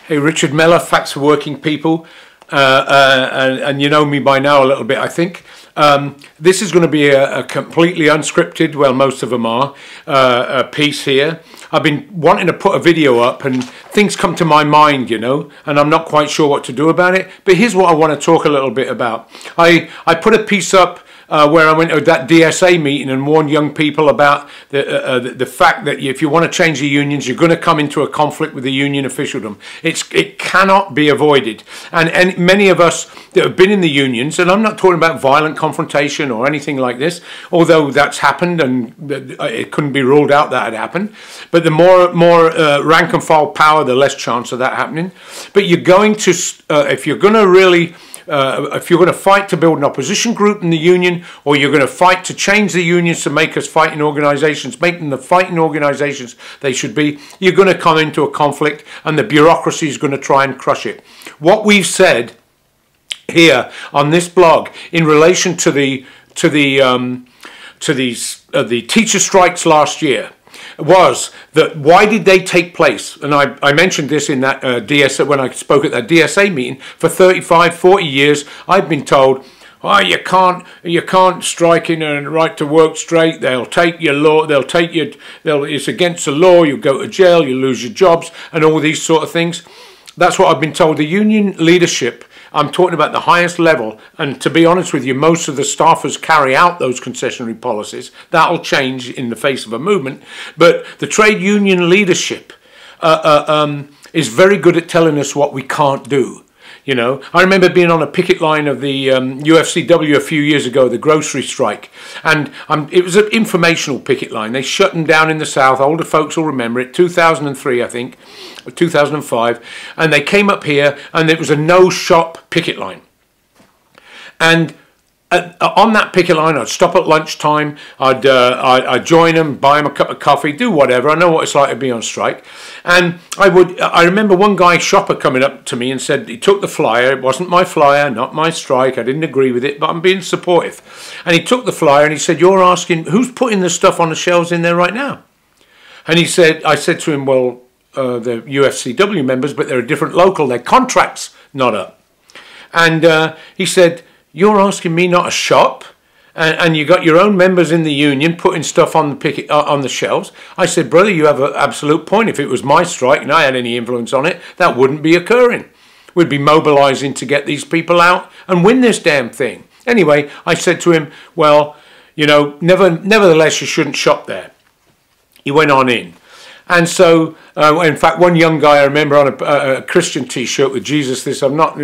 Hey, Richard Mellor, Facts for Working People, and you know me by now a little bit, I think. This is going to be a completely unscripted, well, most of them are, a piece here. I've been wanting to put a video up and things come to my mind, you know, and I'm not quite sure what to do about it. But here's what I want to talk a little bit about. I put a piece up where I went to that DSA meeting and warned young people about the fact that if you want to change the unions, you're going to come into a conflict with the union officialdom. It cannot be avoided. And many of us that have been in the unions, and I'm not talking about violent confrontation or anything like this, although that's happened and it couldn't be ruled out that had happened. But the more rank and file power, the less chance of that happening. But you're going to, if you're going to really... if you're going to fight to build an opposition group in the union, or you're going to fight to change the unions to make us fighting organisations, make them the fighting organisations they should be, you're going to come into a conflict and the bureaucracy is going to try and crush it. What we've said here on this blog in relation to the teacher strikes last year was that why did they take place? And I mentioned this in that DSA, when I spoke at that DSA meeting. For 35, 40 years, I've been told, oh, you can't strike in a right to work straight. They'll take your law. They'll take you. It's against the law. You'll go to jail. You lose your jobs, and all these sort of things. That's what I've been told. The union leadership, I'm talking about the highest level, and to be honest with you, most of the staffers carry out those concessionary policies. That'll change in the face of a movement. But the trade union leadership is very good at telling us what we can't do. You know, I remember being on a picket line of the UFCW a few years ago, the grocery strike, and it was an informational picket line. They shut them down in the South. Older folks will remember it, 2003, I think, or 2005, and they came up here, and it was a no-shop picket line. And on that picket line, I'd stop at lunchtime, I'd join them, buy them a cup of coffee, do whatever. I know what it's like to be on strike. And I remember one guy, shopper, coming up to me and said, he took the flyer, it wasn't my flyer, not my strike, I didn't agree with it, but I'm being supportive. And he took the flyer and he said, you're asking, who's putting the stuff on the shelves in there right now? And he said, I said to him, well, the UFCW members, but they're a different local, their contract's not up. And he said, you're asking me not a shop, and you got your own members in the union putting stuff on the picket on the shelves. I said, brother, you have an absolute point. If it was my strike and I had any influence on it, that wouldn't be occurring. We'd be mobilising to get these people out and win this damn thing. Anyway, I said to him, well, you know, nevertheless, you shouldn't shop there. He went on in. And so, in fact, one young guy I remember on a Christian T-shirt with Jesus this. I'm not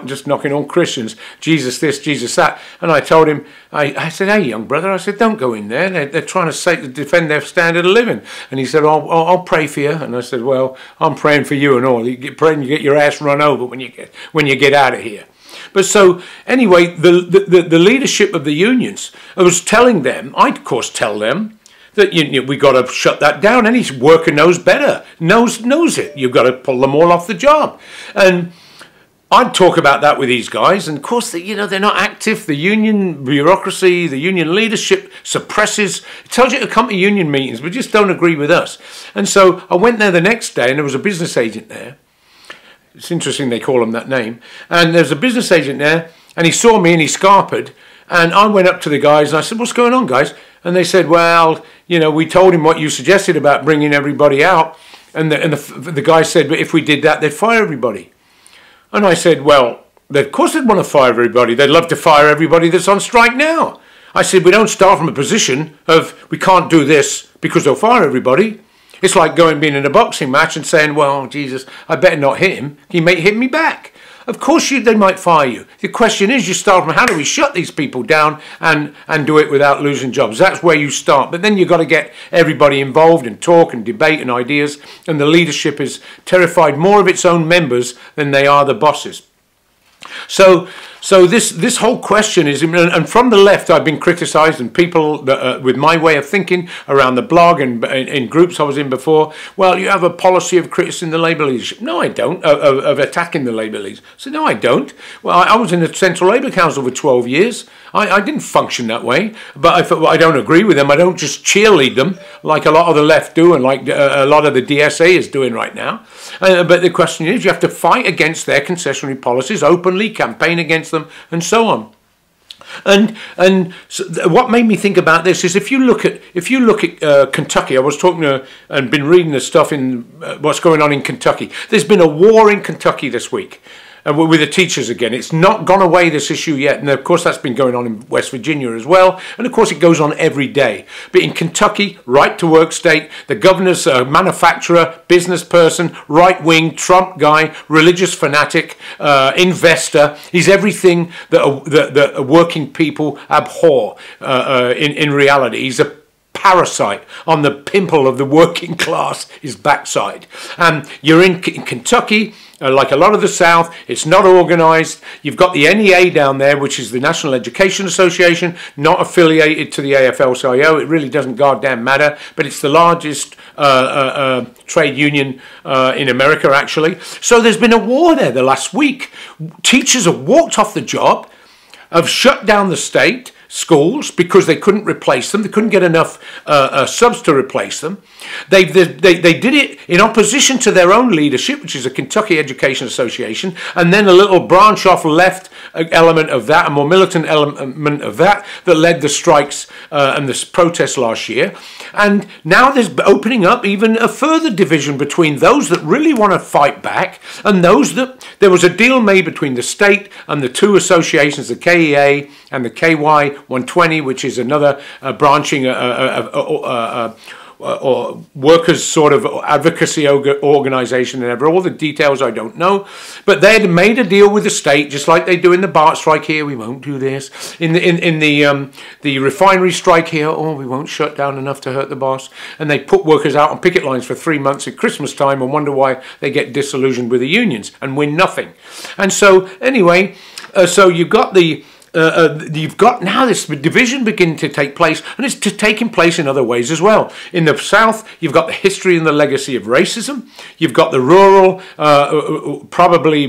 just knocking on Christians. Jesus this, Jesus that. And I told him, I said, hey, young brother, I said, don't go in there. They're trying to defend their standard of living. And he said, I'll pray for you. And I said, well, I'm praying for you and all. You get praying, you get your ass run over when you get out of here. But so anyway, the leadership of the unions, I was telling them, I'd of course tell them, that we got to shut that down. Any worker knows better, knows it. You've got to pull them all off the job. And I'd talk about that with these guys. And of course, they're not active. The union bureaucracy, the union leadership suppresses. It tells you to come to union meetings, but just don't agree with us. And so I went there the next day, and there was a business agent there. It's interesting they call him that name. And there's a business agent there, and he saw me and he scarpered. And I went up to the guys and I said, what's going on, guys? And they said, well, we told him what you suggested about bringing everybody out. And the guy said, but if we did that, they'd fire everybody. And I said, well, of course they'd want to fire everybody. They'd love to fire everybody that's on strike now. I said, we don't start from a position of we can't do this because they'll fire everybody. It's like being in a boxing match and saying, well, Jesus, I better not hit him. He may hit me back. Of course they might fire you. The question is, you start from how do we shut these people down and do it without losing jobs? That's where you start. But then you've got to get everybody involved and talk and debate and ideas. And the leadership is terrified more of its own members than they are the bosses. So So this whole question is, and from the left, I've been criticised, and people that, with my way of thinking around the blog and in groups I was in before. Well, you have a policy of criticising the Labour leadership. No, I don't. Of attacking the Labour leaders. So no, I don't. Well, I was in the Central Labour Council for 12 years. I didn't function that way. But I thought, well, I don't agree with them. I don't just cheerlead them like a lot of the left do, and like a lot of the DSA is doing right now. But the question is, you have to fight against their concessionary policies openly, campaign against them, and so on. And so what made me think about this is if you look at Kentucky, I was talking to and been reading the stuff in what's going on in Kentucky. There's been a war in Kentucky this week. With the teachers again. It's not gone away, this issue, yet. And of course that's been going on in West Virginia as well. And of course it goes on every day. But in Kentucky, right to work state, the governor's a manufacturer, business person, right-wing, Trump guy, religious fanatic, investor. He's everything that working people abhor in reality. He's a parasite on the pimple of the working class, his backside. And you're in Kentucky, like a lot of the South, it's not organised. You've got the NEA down there, which is the National Education Association, not affiliated to the AFL-CIO. It really doesn't goddamn matter, but it's the largest trade union in America, actually. So there's been a war there the last week. Teachers have walked off the job, have shut down the state schools because they couldn't replace them. They couldn't get enough subs to replace them. They did it in opposition to their own leadership, which is a Kentucky Education Association, and then a little branch off left element of that, a more militant element of that led the strikes and the protests last year. And now there's opening up even a further division between those that really want to fight back and those that... There was a deal made between the state and the two associations, the KEA and the KY 120, which is another branching or workers' sort of advocacy organisation and ever. All the details I don't know. But they had made a deal with the state, just like they do in the BART strike here. We won't do this. In the refinery strike here, oh, we won't shut down enough to hurt the boss. And they put workers out on picket lines for 3 months at Christmas time and wonder why they get disillusioned with the unions and win nothing. And so, anyway, so you've got the... you've got now this division beginning to take place, and it's taking place in other ways as well. In the South, you've got the history and the legacy of racism. You've got the rural, probably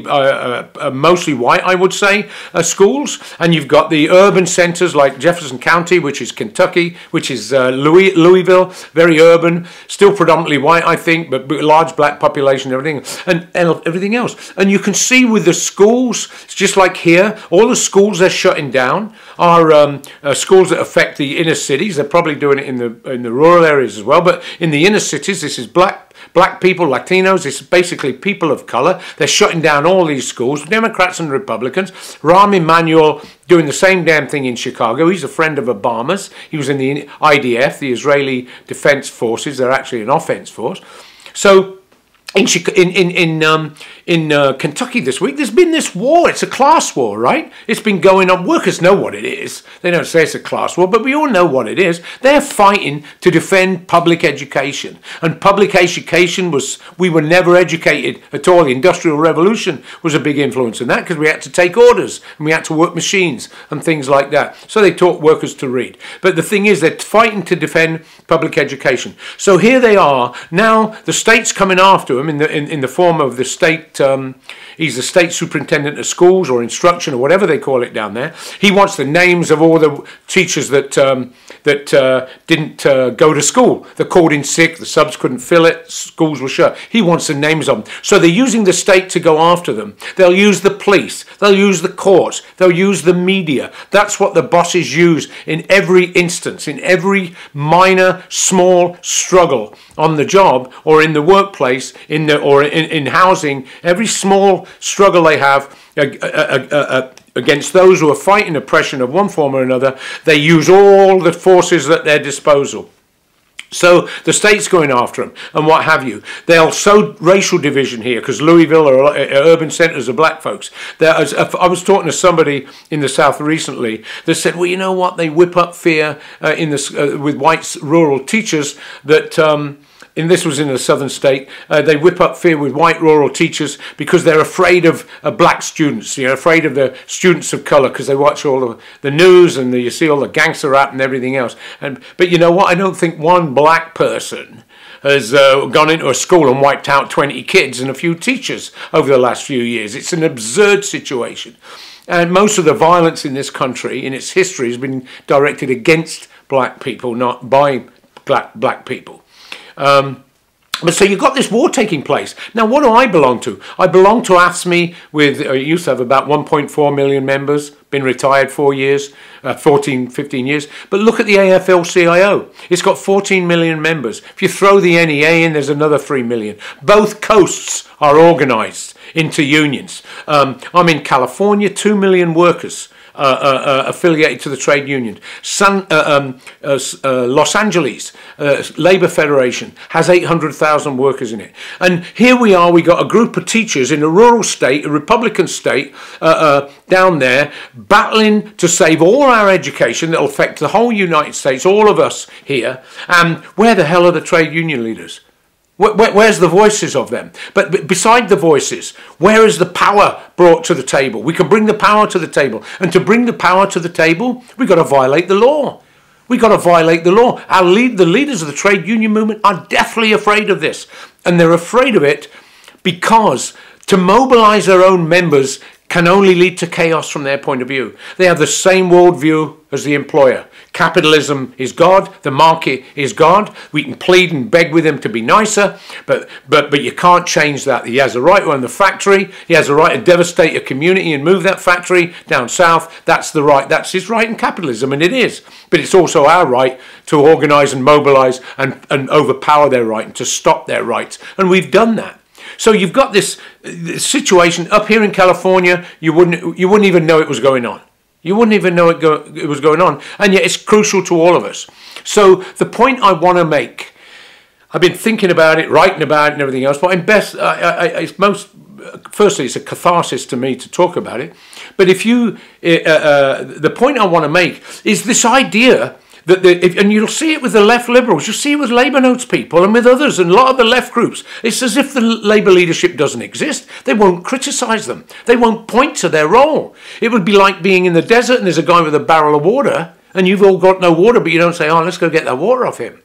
mostly white, I would say, schools, and you've got the urban centres like Jefferson County, which is Kentucky, which is Louisville, very urban, still predominantly white, I think, but large black population, and everything else. And you can see with the schools, it's just like here, all the schools they're shutting down are schools that affect the inner cities. They're probably doing it in the rural areas as well, but in the inner cities, this is black people, Latinos, it's basically people of colour. They're shutting down all these schools, Democrats and Republicans. Rahm Emanuel doing the same damn thing in Chicago. He's a friend of Obama's. He was in the IDF, the Israeli Defense Forces. They're actually an offense force. So in Kentucky this week, there's been this war. It's a class war, right? It's been going on. Workers know what it is. They don't say it's a class war, but we all know what it is. They're fighting to defend public education. And public education we were never educated at all. The Industrial Revolution was a big influence in that because we had to take orders and we had to work machines and things like that. So they taught workers to read. But the thing is, they're fighting to defend public education. So here they are. Now the state's coming after them in the form of the state. He's the state superintendent of schools or instruction or whatever they call it down there. He wants the names of all the teachers that didn't go to school. They're called in sick. The subs couldn't fill it. Schools were shut. He wants the names of them. So they're using the state to go after them. They'll use the police. They'll use the courts. They'll use the media. That's what the bosses use in every instance, in every minor, small struggle on the job or in the workplace, in housing. Every small struggle they have against those who are fighting oppression of one form or another, they use all the forces at their disposal. So the state's going after them and what have you. They'll sow racial division here because Louisville are urban centres of black folks. I was talking to somebody in the South recently that said, well, you know what? They whip up fear with white rural teachers that and this was in a southern state, they whip up fear with white rural teachers because they're afraid of black students, afraid of the students of color because they watch all the news and you see all the gangster rap and everything else. But you know what? I don't think one black person has gone into a school and wiped out 20 kids and a few teachers over the last few years. It's an absurd situation. And most of the violence in this country, in its history, has been directed against black people, not by black people. But so you've got this war taking place. Now, what do I belong to? I belong to AFSCME with, it used to have about 1.4 million members, been retired 4 years, 15 years. But look at the AFL-CIO. It's got 14 million members. If you throw the NEA in, there's another 3 million. Both coasts are organised into unions. I'm in California, 2 million workers affiliated to the trade union. Los Angeles Labour Federation has 800,000 workers in it. And here we are, we got a group of teachers in a rural state, a Republican state, down there, battling to save all our education that will affect the whole United States, all of us here. And where the hell are the trade union leaders? Where's the voices of them? But beside the voices, where is the power brought to the table? We can bring the power to the table. And to bring the power to the table, we've got to violate the law. We've got to violate the law. The leaders of the trade union movement are deathly afraid of this. And they're afraid of it because to mobilize their own members can only lead to chaos from their point of view. They have the same worldview as the employer. Capitalism is God, the market is God. We can plead and beg with him to be nicer, but you can't change that. He has a right to own the factory. He has a right to devastate a community and move that factory down south. That's the right. That's his right in capitalism, and it is. But it's also our right to organise and mobilise and overpower their right and to stop their rights. And we've done that. So you've got this situation up here in California. You wouldn't even know it was going on. You wouldn't even know it was going on, and yet it's crucial to all of us. So the point I want to make, I've been thinking about it, writing about it, and everything else. But firstly, it's a catharsis to me to talk about it. But the point I want to make is this idea. And you'll see it with the left liberals, you'll see it with Labour Notes people and with others and a lot of the left groups. It's as if the Labour leadership doesn't exist. They won't criticise them. They won't point to their role. It would be like being in the desert and there's a guy with a barrel of water and you've all got no water, but you don't say, oh, let's go get that water off him.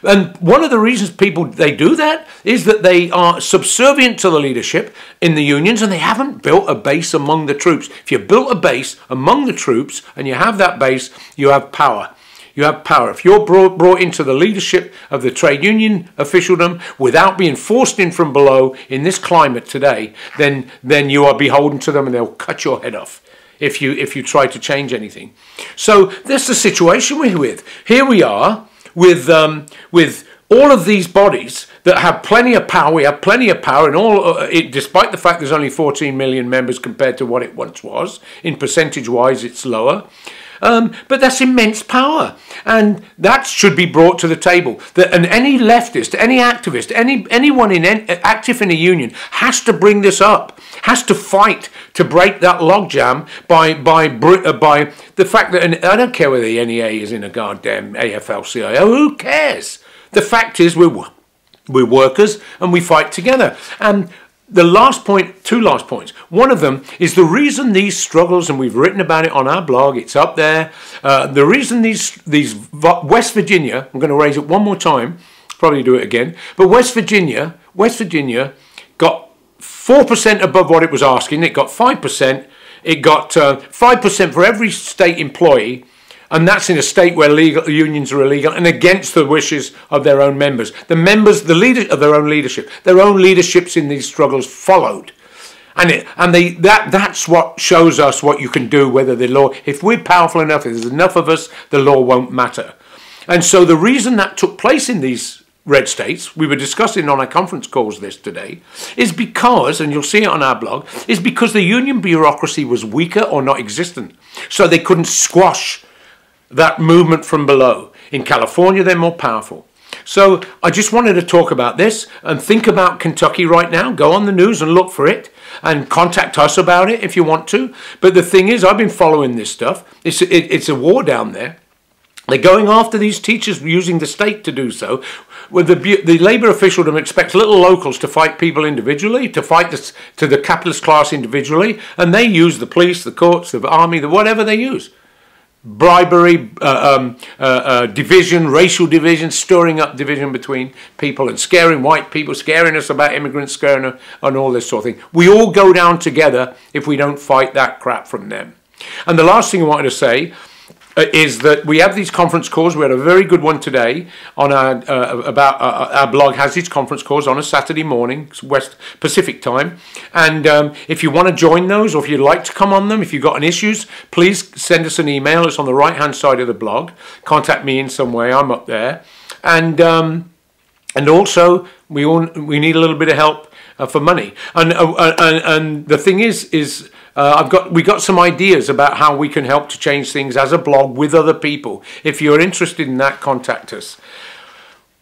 And one of the reasons they do that is that they are subservient to the leadership in the unions and they haven't built a base among the troops. If you've built a base among the troops and you have that base, you have power. You have power. If you're brought into the leadership of the trade union officialdom without being forced in from below in this climate today, then you are beholden to them and they'll cut your head off if you try to change anything. So that's the situation we're with. Here we are with all of these bodies that have plenty of power. We have plenty of power, and despite the fact there's only 14 million members compared to what it once was. In percentage-wise, it's lower. But that's immense power, and that should be brought to the table. And any leftist, any activist, anyone active in a union has to bring this up, has to fight to break that logjam by the fact that, and I don't care whether the NEA is in a goddamn AFL-CIO, who cares? The fact is we're workers and we fight together. And the last point, two last points. One of them is the reason these struggles, and we've written about it on our blog, it's up there. The reason these West Virginia, I'm going to raise it one more time, probably do it again, but West Virginia got 4% above what it was asking. It got 5%. It got 5% for every state employee. And that's in a state where unions are illegal and against the wishes of their own members. The leaders of their own leaderships in these struggles followed. That's what shows us what you can do, whether the law, if we're powerful enough, if there's enough of us, the law won't matter. And so the reason that took place in these red states, we were discussing on our conference calls this today, is because, and you'll see it on our blog, is because the union bureaucracy was weaker or not existent. So they couldn't squash that movement from below. In California, they're more powerful. So I just wanted to talk about this and think about Kentucky right now. Go on the news and look for it and contact us about it if you want to. But the thing is, I've been following this stuff. It's a war down there. They're going after these teachers using the state to do so. Well, the Labour officialdom expects little locals to fight people individually, to fight to the capitalist class individually, and they use the police, the courts, the army, whatever they use. Bribery, division, racial division, stirring up division between people and scaring white people, scaring us about immigrants, scaring us, and all this sort of thing. We all go down together if we don't fight that crap from them. And the last thing I wanted to say is that we have these conference calls. We had a very good one today on our blog has these conference calls on a Saturday morning, West Pacific time. And if you want to join those, or if you'd like to come on them, if you've got any issues, please send us an email. It's on the right-hand side of the blog. Contact me in some way. I'm up there. And also we need a little bit of help for money. And the thing is. We got some ideas about how we can help to change things as a blog with other people. If you're interested in that, contact us.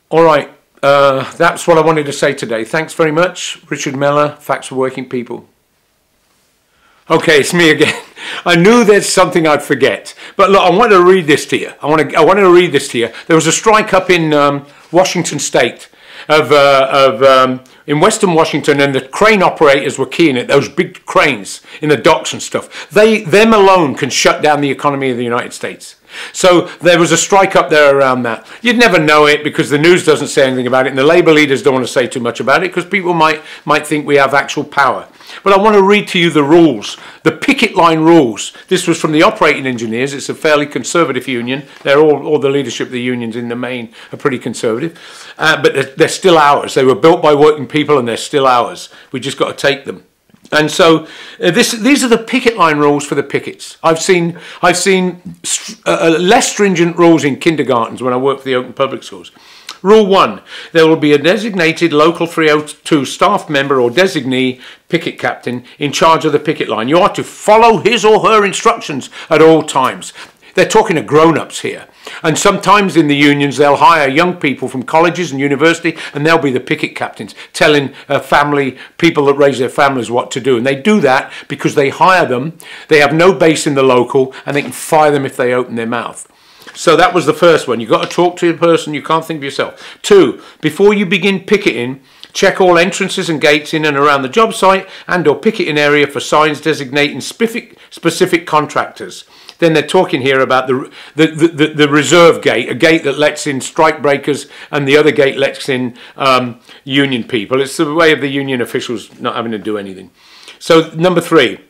All right, that's what I wanted to say today. Thanks very much. Richard Miller, Facts for Working People. Okay, it's me again. I knew there's something I'd forget. But look, I want to read this to you. I want to read this to you. There was a strike up in Washington State in Western Washington, and the crane operators were keying it, those big cranes in the docks and stuff. Them alone can shut down the economy of the United States. So there was a strike up there around that. You'd never know it because the news doesn't say anything about it, and the Labour leaders don't want to say too much about it because people might think we have actual power. But I want to read to you the rules, the picket line rules. This was from the operating engineers. It's a fairly conservative union. They're all the leadership of the unions in the main are pretty conservative. But they're still ours. They were built by working people and they're still ours. We just got to take them. And so these are the picket line rules for the pickets. I've seen less stringent rules in kindergartens when I worked for the Open Public Schools. Rule 1, there will be a designated Local 302 staff member or designee picket captain in charge of the picket line. You are to follow his or her instructions at all times. They're talking to grown-ups here. And sometimes in the unions, they'll hire young people from colleges and university, and they'll be the picket captains, telling people that raise their families what to do. And they do that because they hire them, they have no base in the local, and they can fire them if they open their mouth. So that was the first one. You've got to talk to a person, you can't think of yourself. 2, before you begin picketing, check all entrances and gates in and around the job site and or picketing area for signs designating specific contractors. Then they're talking here about the reserve gate, a gate that lets in strike breakers and the other gate lets in union people. It's the way of the union officials not having to do anything. So number 3.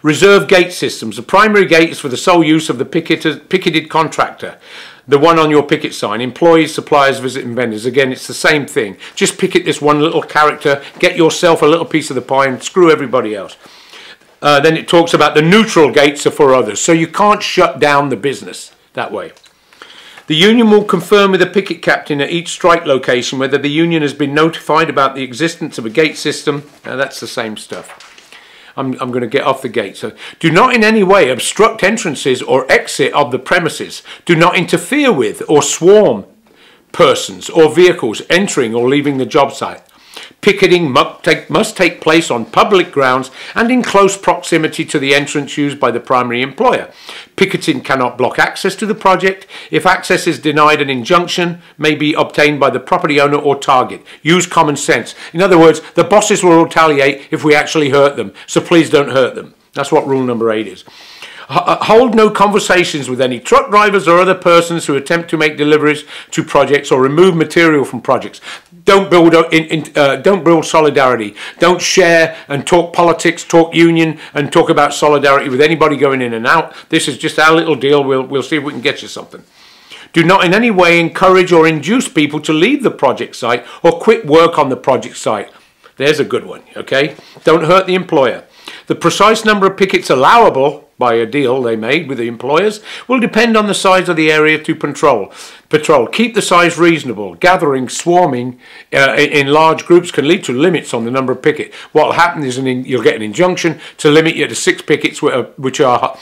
Reserve gate systems. The primary gate is for the sole use of the picketed contractor. The one on your picket sign. Employees, suppliers, visiting vendors. Again, it's the same thing. Just picket this one little character, get yourself a little piece of the pie and screw everybody else. Then it talks about the neutral gates are for others. So you can't shut down the business that way. The union will confirm with the picket captain at each strike location whether the union has been notified about the existence of a gate system. Now that's the same stuff. I'm going to get off the gate. So, do not in any way obstruct entrances or exit of the premises. Do not interfere with or swarm persons or vehicles entering or leaving the job site. Picketing must take place on public grounds and in close proximity to the entrance used by the primary employer. Picketing cannot block access to the project. If access is denied, an injunction may be obtained by the property owner or target. Use common sense. In other words, the bosses will retaliate if we actually hurt them, so please don't hurt them. That's what rule number 8 is. Hold no conversations with any truck drivers or other persons who attempt to make deliveries to projects or remove material from projects. Don't build solidarity. Don't share and talk politics, talk union, and talk about solidarity with anybody going in and out. This is just our little deal. We'll see if we can get you something. Do not in any way encourage or induce people to leave the project site or quit work on the project site. There's a good one, okay? Don't hurt the employer. The precise number of pickets allowable by a deal they made with the employers will depend on the size of the area to patrol. Keep the size reasonable. Gathering, swarming in large groups can lead to limits on the number of pickets. What will happen is you'll get an injunction to limit you to 6 pickets, which are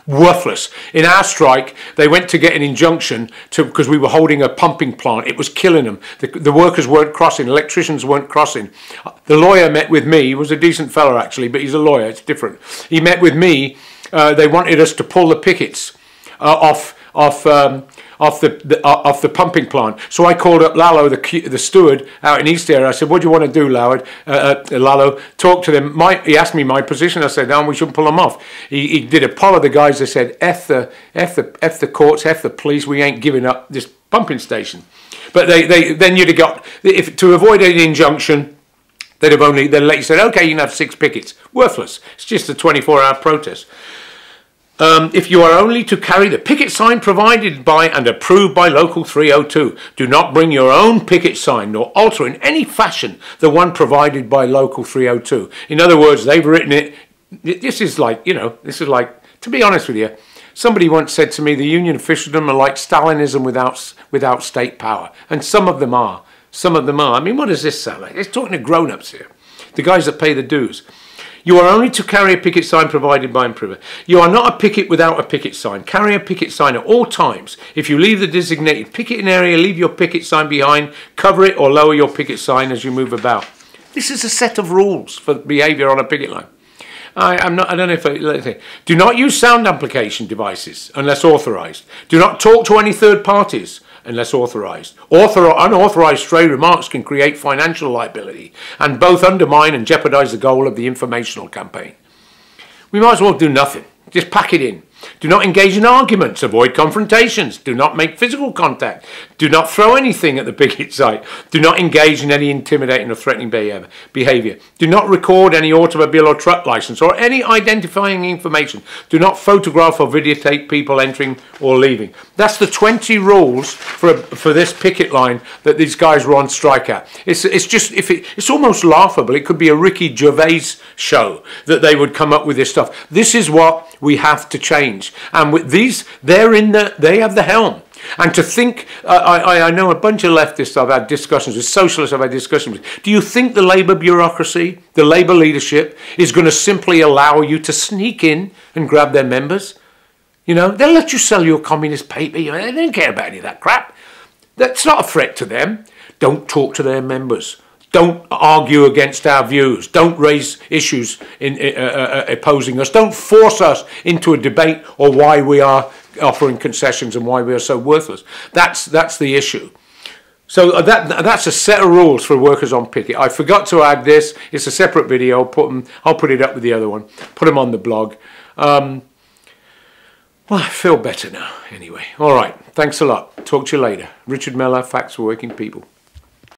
worthless. In our strike, they went to get an injunction because we were holding a pumping plant. It was killing them. The workers weren't crossing. Electricians weren't crossing. The lawyer met with me. He was a decent fellow actually, but he's a lawyer. It's different. He met with me. They wanted us to pull the pickets off off the pumping plant. So I called up Lalo, the steward out in East area. I said, "What do you want to do, Lalo? Talk to them." He asked me my position. I said, "No, we shouldn't pull them off." He did a poll of the guys. They said, "F the courts, F the police. We ain't giving up this pumping station." But then you'd have got, if to avoid an injunction, they'd let you say, "Okay, you can have 6 pickets." Worthless. It's just a 24-hour protest. If you are only to carry the picket sign provided by and approved by Local 302, do not bring your own picket sign nor alter in any fashion the one provided by Local 302. In other words, they've written it. This is like, to be honest with you, somebody once said to me, the union officialdom are like Stalinism without state power. And some of them are. Some of them are. I mean, what does this sound like? It's talking to grown-ups here, the guys that pay the dues. You are only to carry a picket sign provided by improver. You are not a picket without a picket sign. Carry a picket sign at all times. If you leave the designated picketing area, leave your picket sign behind, cover it or lower your picket sign as you move about. This is a set of rules for behaviour on a picket line. I don't know if do not use sound amplification devices unless authorised. Do not talk to any third parties unless authorised. Unauthorised stray remarks can create financial liability and both undermine and jeopardise the goal of the informational campaign. We might as well do nothing. Just pack it in. Do not engage in arguments. Avoid confrontations. Do not make physical contact. Do not throw anything at the picket site. Do not engage in any intimidating or threatening behaviour. Do not record any automobile or truck licence or any identifying information. Do not photograph or videotape people entering or leaving. That's the 20 rules for this picket line that these guys were on strike at. It's almost laughable. It could be a Ricky Gervais show that they would come up with this stuff. This is what we have to change. And with these, they have the helm. And to think, I know a bunch of leftists I've had discussions with, socialists I've had discussions with. Do you think the Labour bureaucracy, the Labour leadership, is going to simply allow you to sneak in and grab their members? You know, they'll let you sell your communist paper. They don't care about any of that crap. That's not a threat to them. Don't talk to their members. Don't argue against our views. Don't raise issues opposing us. Don't force us into a debate or why we are offering concessions and why we are so worthless. That's the issue. So that's a set of rules for workers on picket. I forgot to add this. It's a separate video. I'll put it up with the other one. Put them on the blog. Well, I feel better now. Anyway, all right. Thanks a lot. Talk to you later. Richard Miller, Facts for Working People.